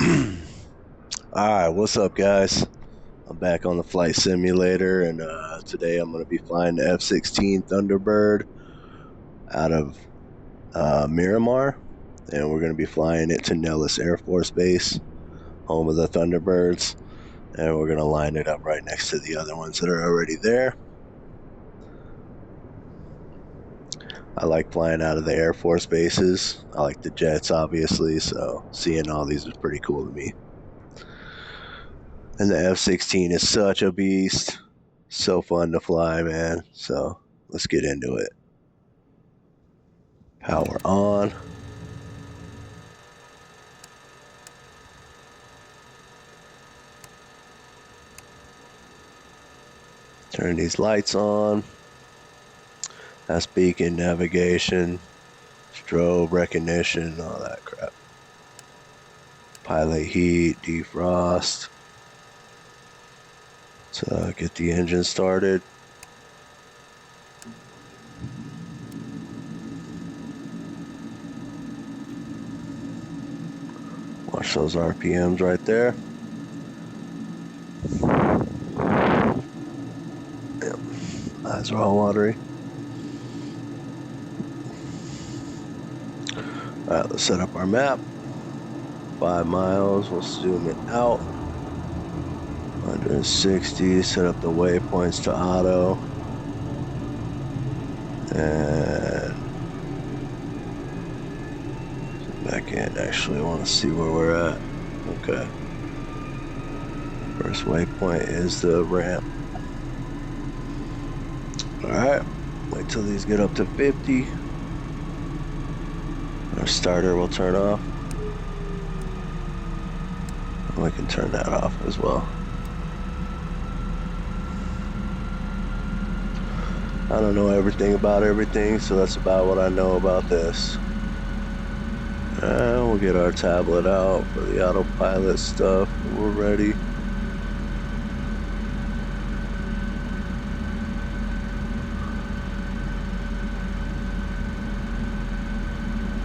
Alright, what's up, guys? I'm back on the flight simulator, and today I'm going to be flying the F16 Thunderbird out of Miramar, and we're going to be flying it to Nellis Air Force Base, home of the Thunderbirds, and we're going to line it up right next to the other ones that are already there. I like flying out of the Air Force bases. I like the jets, obviously, so seeing all these is pretty cool to me. And the F16 is such a beast. So fun to fly, man. So let's get into it. Power on. Turn these lights on. That's beacon navigation, strobe recognition, all that crap. Pilot heat, defrost. So get the engine started. Watch those RPMs right there. Yep. Eyes are all watery. Alright, let's set up our map. 5 miles, we'll zoom it out. 160, set up the waypoints to auto. And back in, actually, I want to see where we're at. Okay. First waypoint is the ramp. Alright, wait till these get up to 50. Our starter will turn off. We can turn that off as well. I don't know everything about everything, so that's about what I know about this. And we'll get our tablet out for the autopilot stuff when we're ready.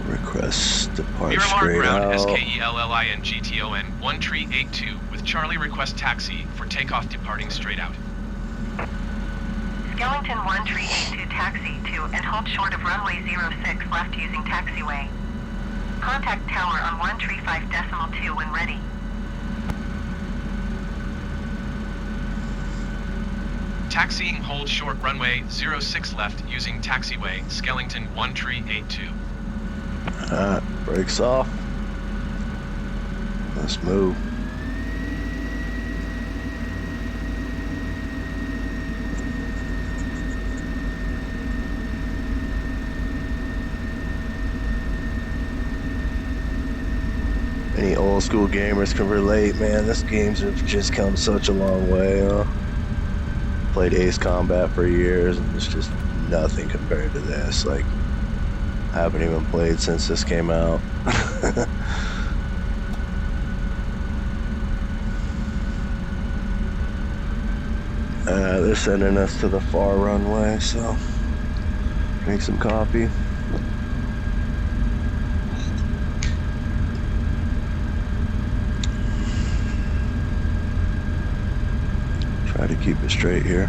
Request depart Miramar straight ground out. SKELLINGTON 1382 with Charlie request taxi for takeoff departing straight out. Skellington 1382 taxi to and hold short of runway 06 left using taxiway. Contact tower on 135.2 when ready. Taxiing hold short runway 06 left using taxiway Skellington 1382. Alright, brakes off. Let's move. Any old school gamers can relate, man. This game's have just come such a long way. Played Ace Combat for years, and it's just nothing compared to this. Like, I haven't even played since this came out. They're sending us to the far runway, so drink some coffee. Try to keep it straight here.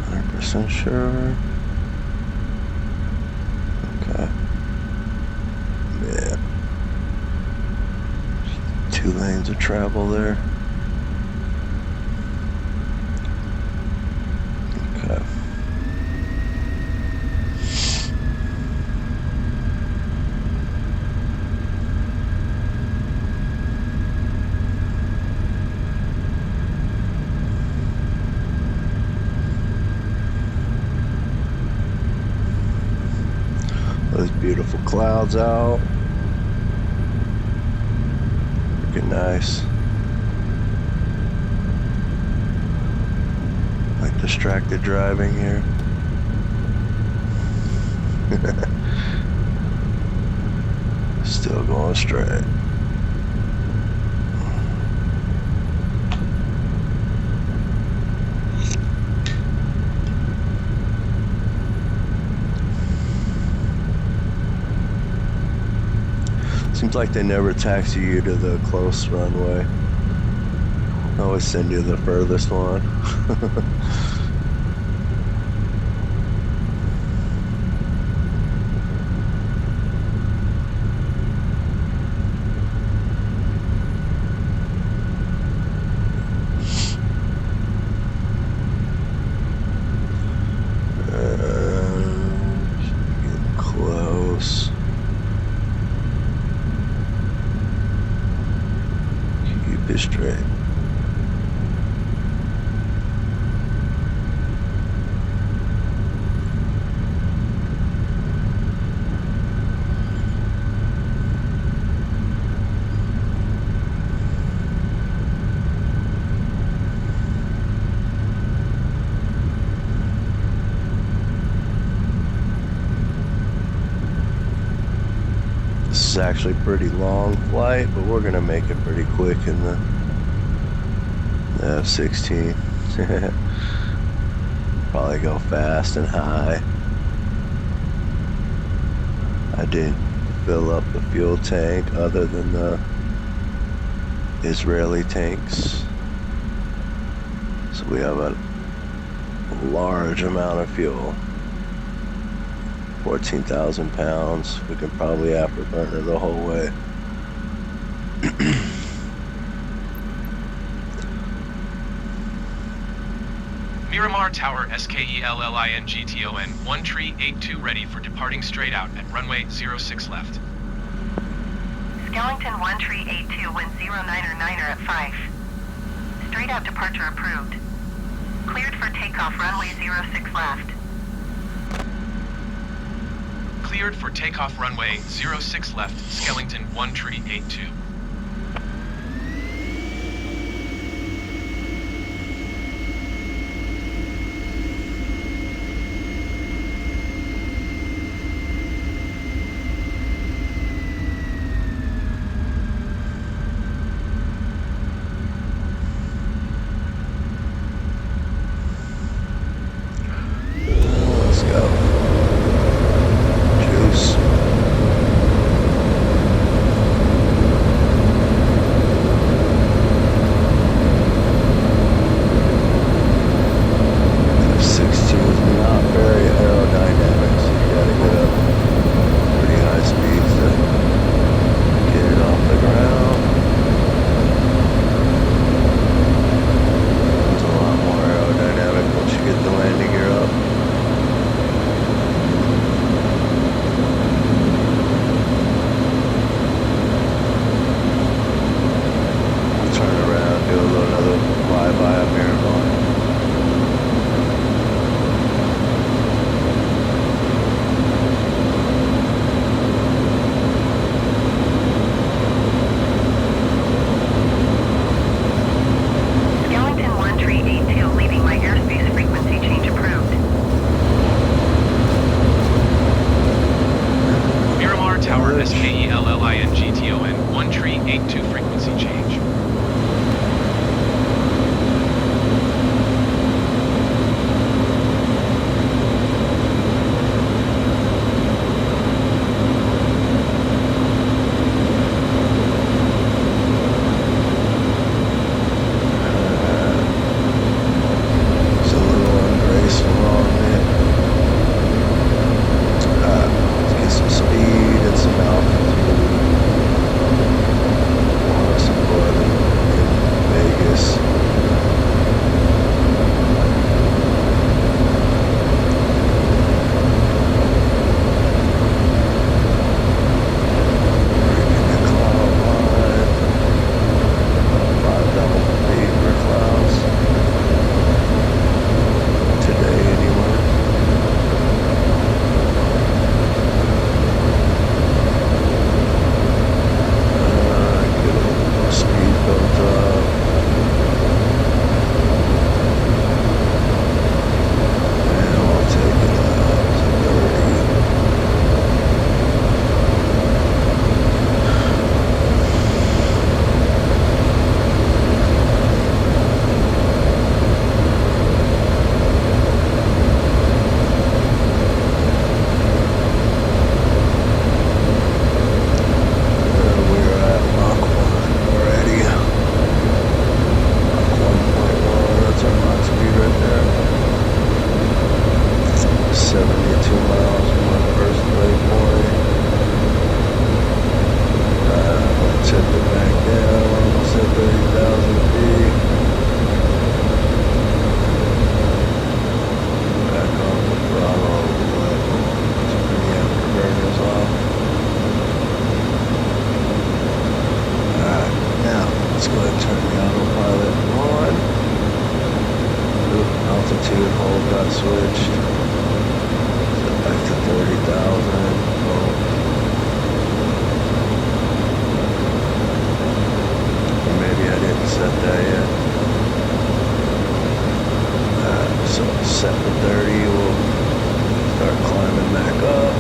100% sure. Okay. Yeah. 2 lanes of travel there. Okay. Those beautiful clouds out. Looking nice. Like distracted driving here. Still going straight. Seems like they never taxi you to the close runway. They always send you the furthest one. Getting close. Keep it straight. This is actually a pretty long flight, but we're gonna make it pretty quick in the F16. Probably go fast and high. I didn't fill up the fuel tank other than the Israeli tanks. So we have a large amount of fuel. 14,000 pounds. We can probably afterburner the whole way. Miramar Tower SKELLINGTON 1382 ready for departing straight out at runway 06 left. Skellington 1382 wind 09er at 5. Straight out departure approved. Cleared for takeoff runway 06 left. Cleared for takeoff runway 06 left, Skellington 1382. Let's go. Juice. I switched. Set back to 30,000. Oh. Or maybe I didn't set that yet. So set to 30, we'll start climbing back up.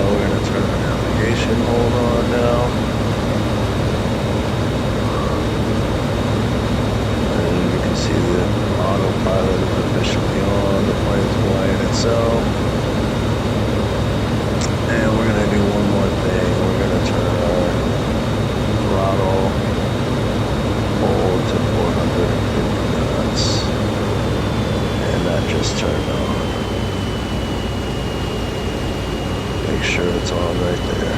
We're going to turn our navigation hold on now. And you can see the autopilot is officially on, the plane's flying itself. And we're going to do one more thing. We're going to turn our throttle hold to 450 knots. And that just turned on. Make sure it's on right there.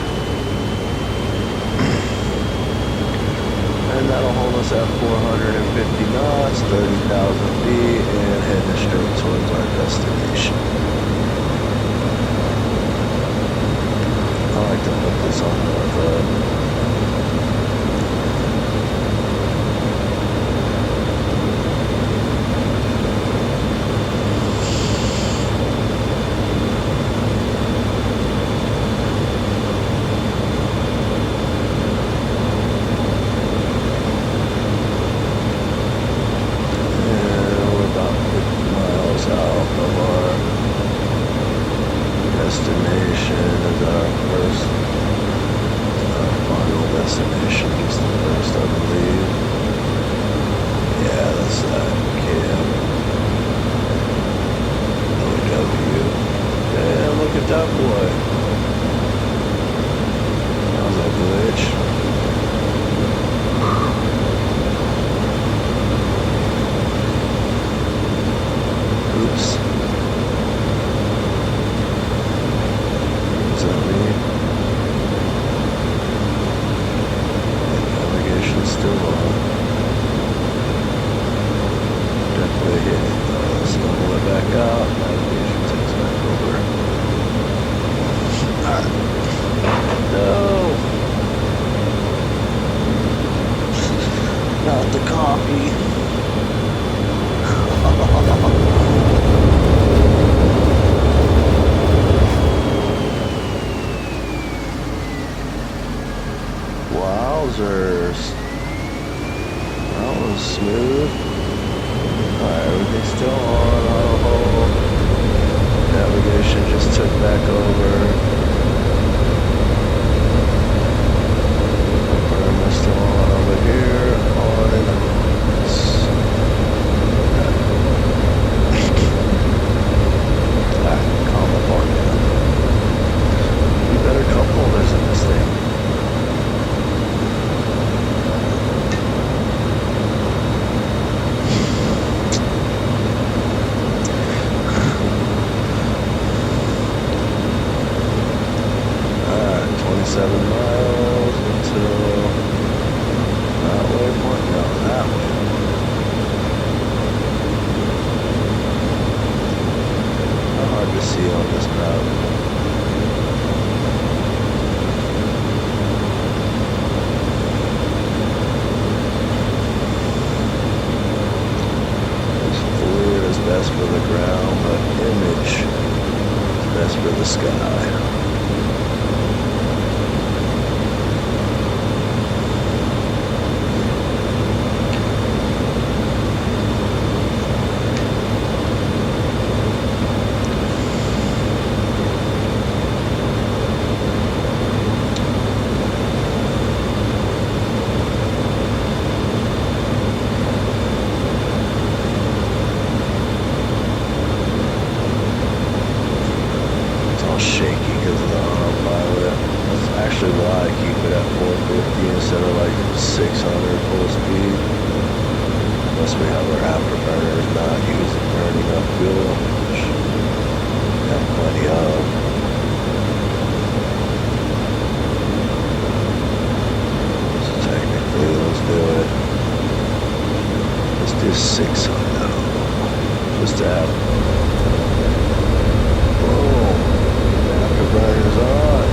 And that'll hold us at 450 knots, 30,000 feet, and heading straight towards our destination. I like to put this on the Wowzers. That was smooth. Alright, everything's still on, auto hold. Navigation just took back over. Burn is still on over here. On and on. Alright, calm the part down. You better cup holders in this thing. Best for the ground, but image is best for the sky. Shaky because of the autopilot. That's actually why I keep it at 450 instead of like 600 full speed. Unless we have our afterburners not burning up fuel, which we have plenty of. So technically, let's do it. Let's do 600. Just to have. Boom. Afterburners on.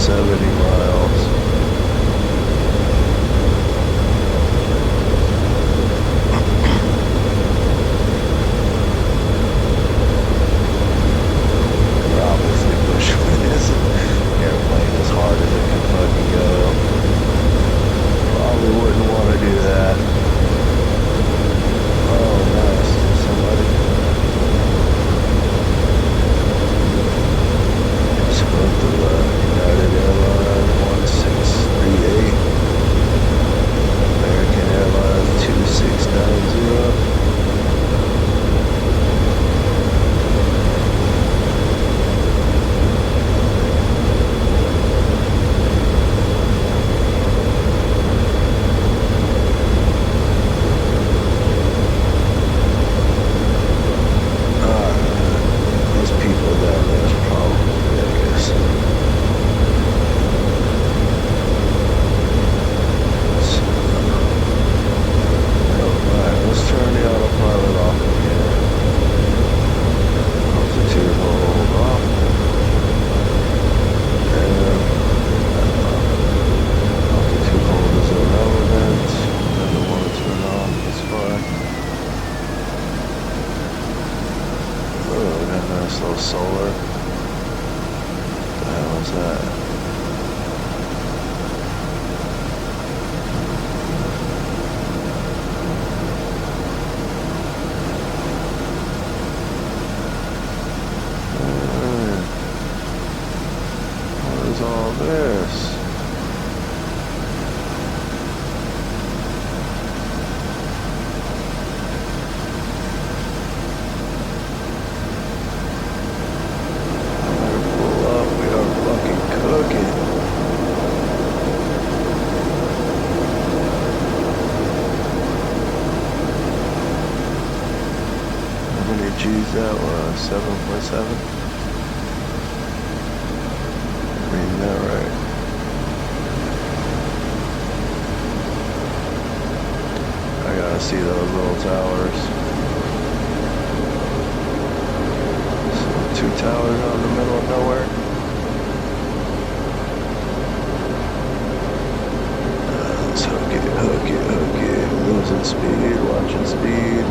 70 miles. We're obviously pushing this airplane as hard as it can fucking go. Probably wouldn't want to do that. Oh, nice. Somebody. Spoke to United Airlines 1638. American Airlines 2690. Nice little solar. What the hell is that? What is all this? G's that was 7.7. Reading that right. I gotta see those little towers. So 2 towers out in the middle of nowhere. Let's hook it, hook it, hook it. Losing speed, watching speed.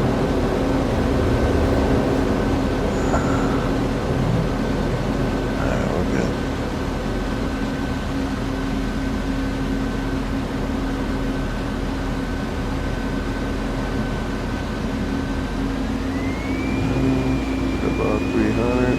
About 300.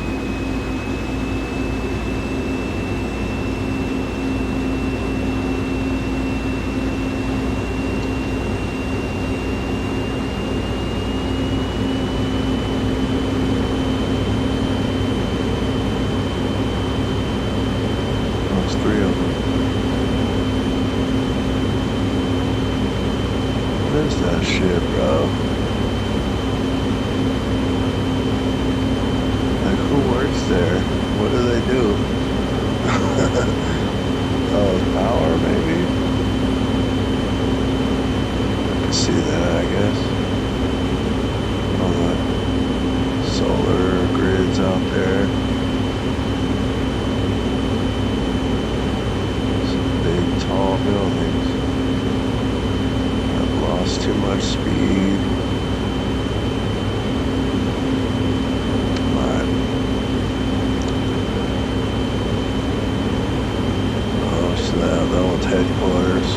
There's 3 of them. What is that shit, bro? Who works there? What do they do? Oh, power maybe? I can see that, I guess. All the solar grids out there. Some big, tall buildings. I've lost too much speed. That one's headquarters.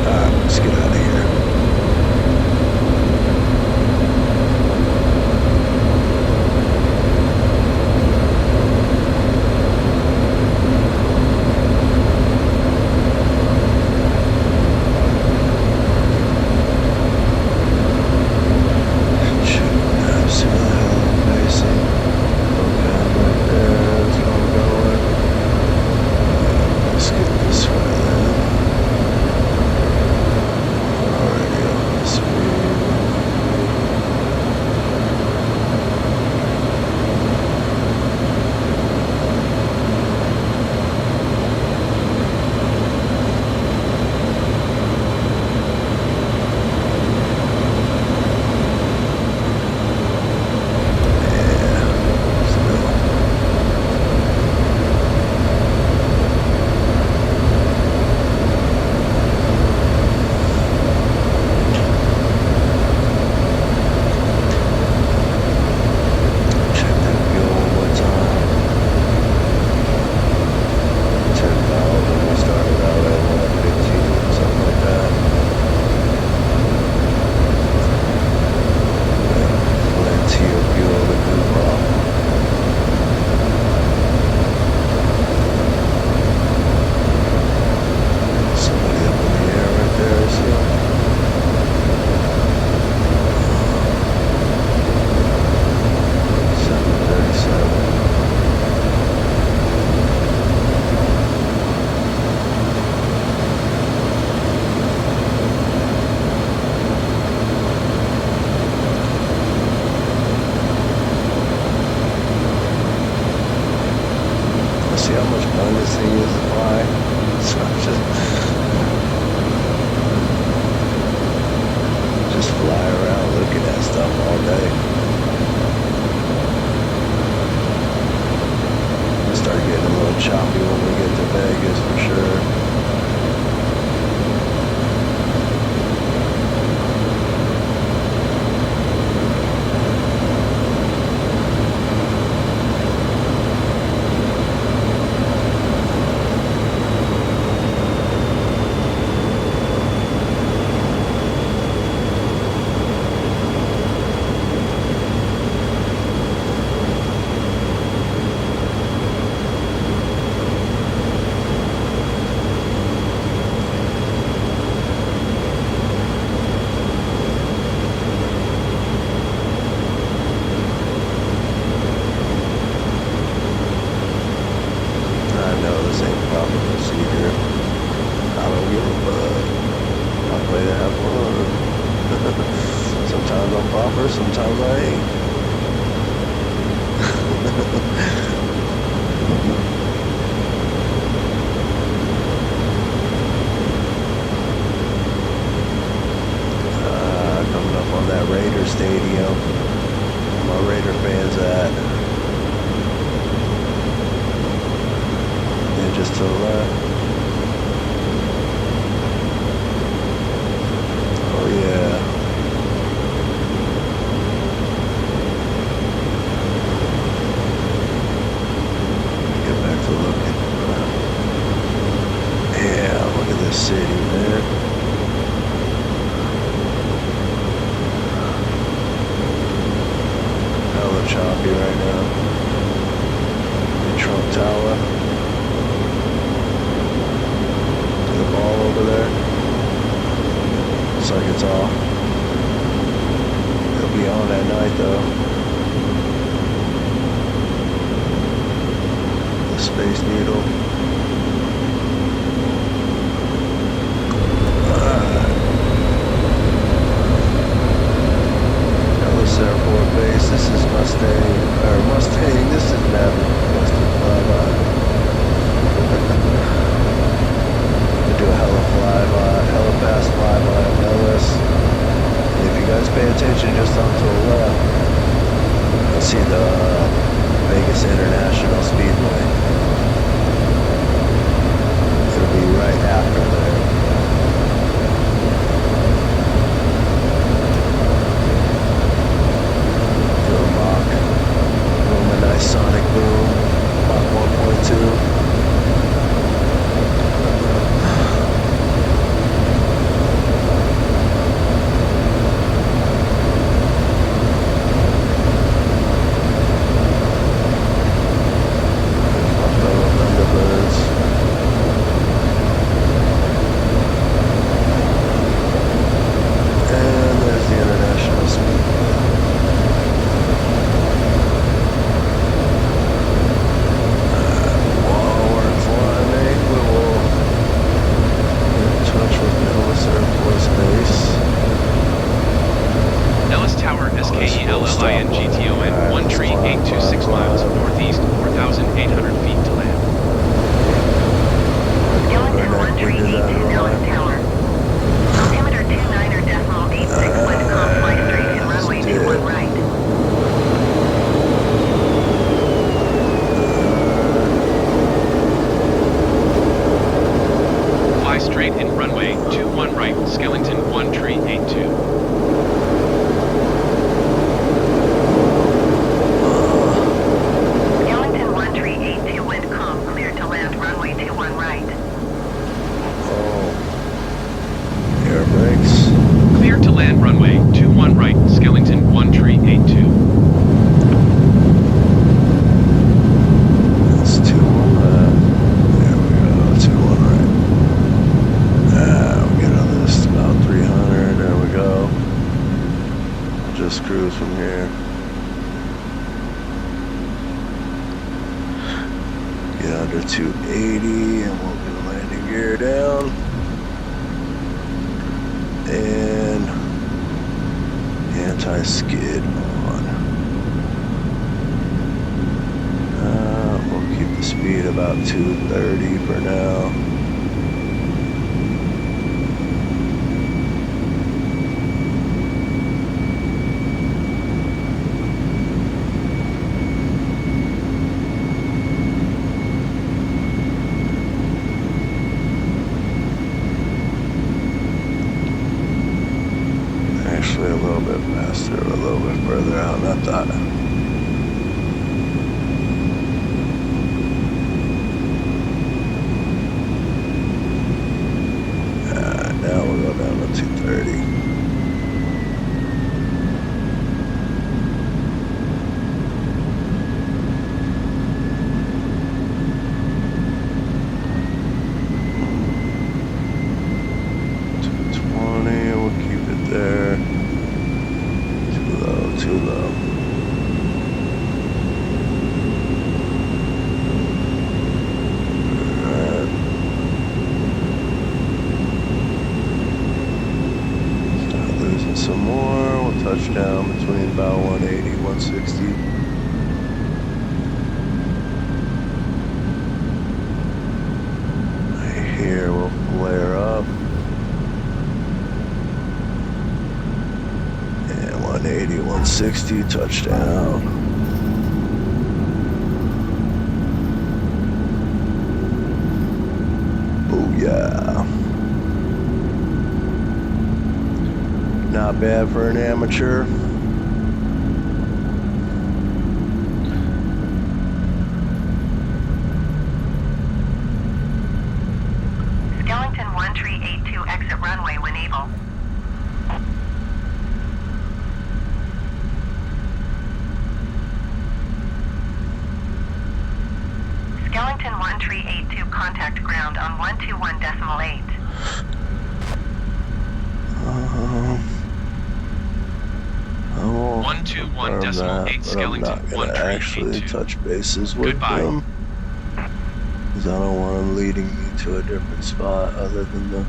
Alright, let's get out of here. Let's get how much fun this thing is to fly? So just fly around looking at stuff all day. We'll start getting a little choppy when we get to Vegas for sure. Sometimes I ain't. Coming up on that Raider stadium. Where my Raider fans at? And just to the left. Oh yeah. City, man. Hella choppy right now. The Trump Tower. See the ball over there? Looks like it's off. It'll be on at night though. The Space Needle. Airport base. This is Mustang. This is Maverick. Mustang flyby. We do a hella fast flyby of Nellis. And if you guys pay attention, just on to the left, you'll see the Vegas International Speedway. It'll be right after there. Sonic boom, Mach 1.2. And there's the International Speedway. Nellis Tower, SKELLINGTON, 1 tree, 826 miles, northeast, 4,800 feet to land. Ellington 1 tree, 82 Nellis Tower. Altimeter 29.86 wind calm, fly straight and runway 21 right. Fly straight and runway 21 right, Skellington 1 tree, 82. Clear to land runway 21 right, Skellington 1 tree 82. That's 21 left. There we go, 21 right. We'll get on this about 300. There we go. Just cruise from here. Get under 280 and we'll do landing gear down. And anti-skid on. We'll keep the speed speed about 230 for now. Actually, a little bit faster, a little bit further out than I thought. Now we'll go down to 230. We'll keep it there. Too low, too low. Alright. Start losing some more. We'll touch down between about 180, 160. Right here we'll flare up. 180, 160, touchdown. Booyah. Not bad for an amateur. Skellington 1382, exit runway when able. Skellington 1382, contact ground on 121.8. I won't 121.8 confirm that, but I'm not Skellington gonna actually 1382. touch bases with Goodbye. them, because I don't want them leading me to a different spot other than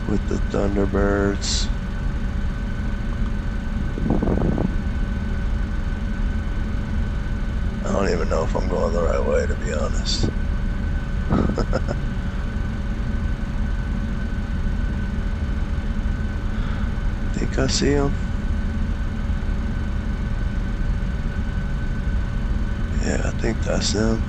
with the Thunderbirds. I don't even know if I'm going the right way, to be honest. Think I see him? Yeah, I think that's them.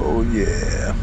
Oh yeah.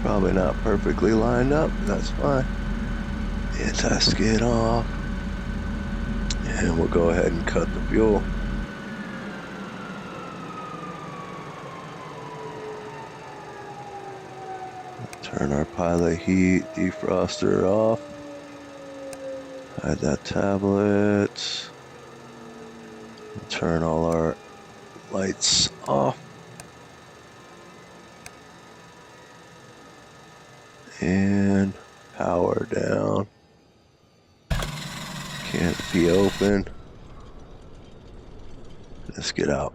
Probably not perfectly lined up, that's fine. Anti-skid off. And we'll go ahead and cut the fuel. Turn our pilot heat defroster off. Hide that tablet. Turn all our lights off. And power down. Can't be open. Let's get out.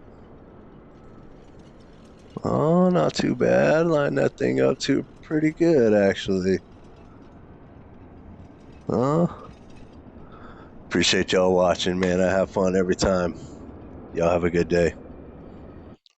Oh, not too bad. Line that thing up to pretty good, actually. Appreciate y'all watching, man. I have fun every time. Y'all have a good day.